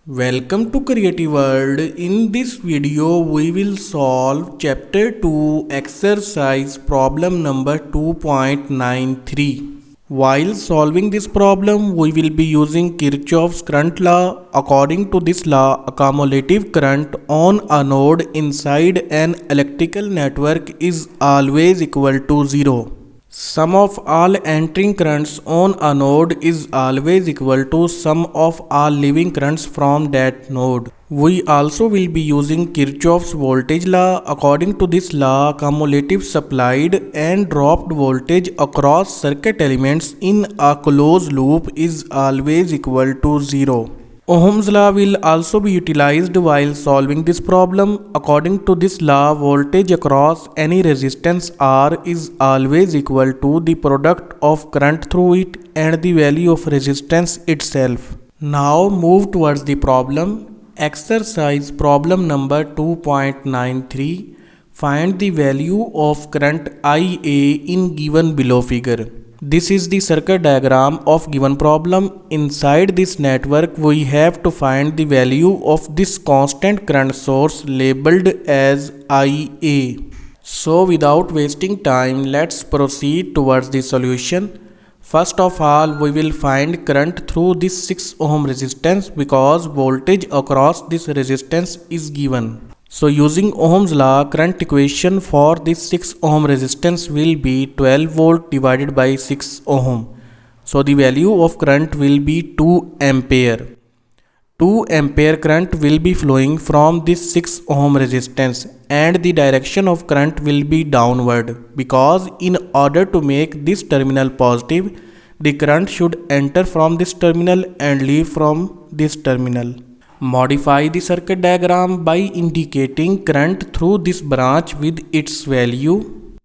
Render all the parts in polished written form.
Welcome to Creative World. In this video, we will solve Chapter 2 exercise problem number 2.93. While solving this problem, we will be using Kirchoff's current law. According to this law, a cumulative current on a node inside an electrical network is always equal to 0. Sum of all entering currents on a node is always equal to sum of all leaving currents from that node. We also will be using Kirchoff's voltage law. According to this law, cumulative supplied and dropped voltage across circuit elements in a closed loop is always equal to 0. Ohm's law will also be utilized while solving this problem. According to this law, voltage across any resistance R is always equal to the product of current through it and the value of resistance itself. Now move towards the problem. Exercise problem number 2.93. Find the value of current IA in given below figure. This is the circuit diagram of given problem. Inside this network, we have to find the value of this constant current source labeled as IA. So without wasting time, let's proceed towards the solution. First of all, we will find current through this 6 ohm resistance because voltage across this resistance is given. So using Ohm's law, current equation for this 6 ohm resistance will be 12 volt divided by 6 ohm. So the value of current will be 2 ampere. 2 ampere current will be flowing from this 6 ohm resistance and the direction of current will be downward because in order to make this terminal positive, the current should enter from this terminal and leave from this terminal. Modify the circuit diagram by indicating current through this branch with its value.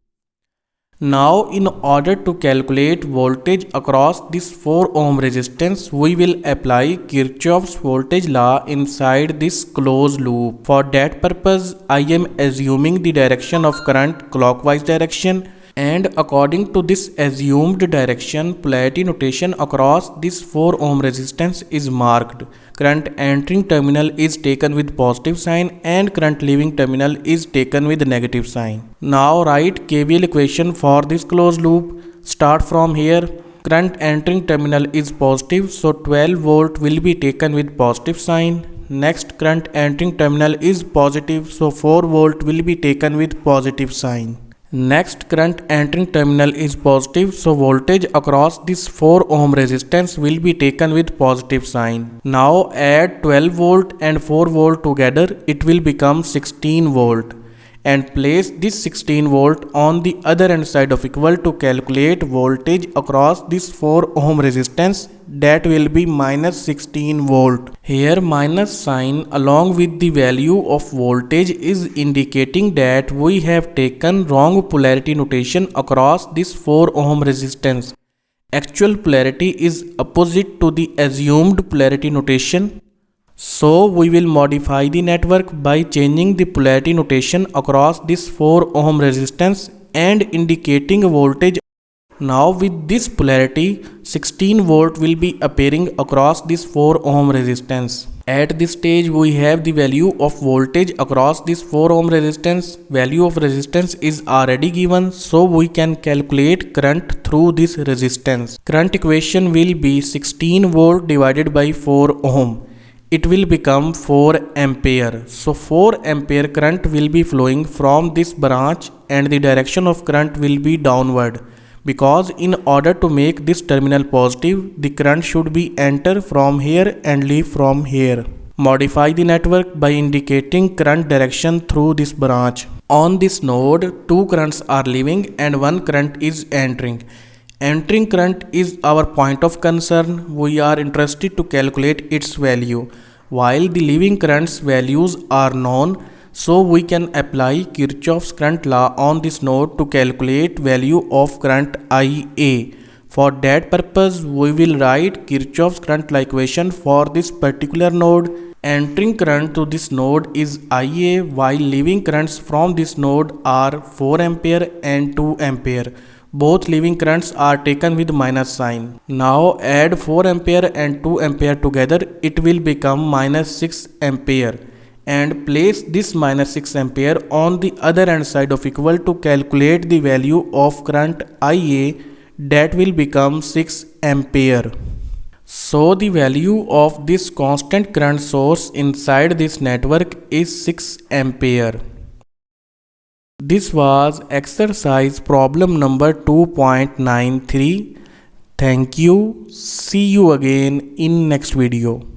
Now in order to calculate voltage across this 4 ohm resistance, we will apply Kirchoff's voltage law inside this closed loop. For that purpose, I am assuming the direction of current clockwise direction, and according to this assumed direction, polarity notation across this 4 ohm resistance is marked. Current entering terminal is taken with positive sign and current leaving terminal is taken with negative sign. Now write KVL equation for this closed loop. Start from here. Current entering terminal is positive, so 12 volt will be taken with positive sign. Next, current entering terminal is positive, so 4 volt will be taken with positive sign. Next, current entering terminal is positive, so voltage across this 4 ohm resistance will be taken with positive sign. Now add 12 volt and 4 volt together, it will become 16 volt. And place this 16 volt on the other hand side of equal to calculate voltage across this 4 ohm resistance, that will be minus 16 volt. Here minus sign along with the value of voltage is indicating that we have taken wrong polarity notation across this 4 ohm resistance. Actual polarity is opposite to the assumed polarity notation. So we will modify the network by changing the polarity notation across this 4 ohm resistance and indicating voltage. Now with this polarity, 16 volt will be appearing across this 4 ohm resistance. At this stage we have the value of voltage across this 4 ohm resistance. Value of resistance is already given, so we can calculate current through this resistance. Current equation will be 16 volt divided by 4 ohm. It will become 4 ampere. So 4 ampere current will be flowing from this branch and the direction of current will be downward because in order to make this terminal positive, the current should be enter from here and leave from here. Modify the network by indicating current direction through this branch. On this node, 2 currents are leaving and 1 current is entering. Entering current is our point of concern. We are interested to calculate its value, while the leaving current's values are known, so we can apply Kirchoff's current law on this node to calculate value of current IA. For that purpose, we will write Kirchoff's current law equation for this particular node. Entering current to this node is IA, while leaving currents from this node are 4 ampere and 2 ampere. Both leaving currents are taken with minus sign. Now add 4 ampere and 2 ampere together, it will become minus 6 ampere. And place this minus 6 ampere on the other hand side of equal to calculate the value of current IA, that will become 6 ampere. So the value of this constant current source inside this network is 6 ampere. This was exercise problem number 2.93. Thank you. See you again in next video.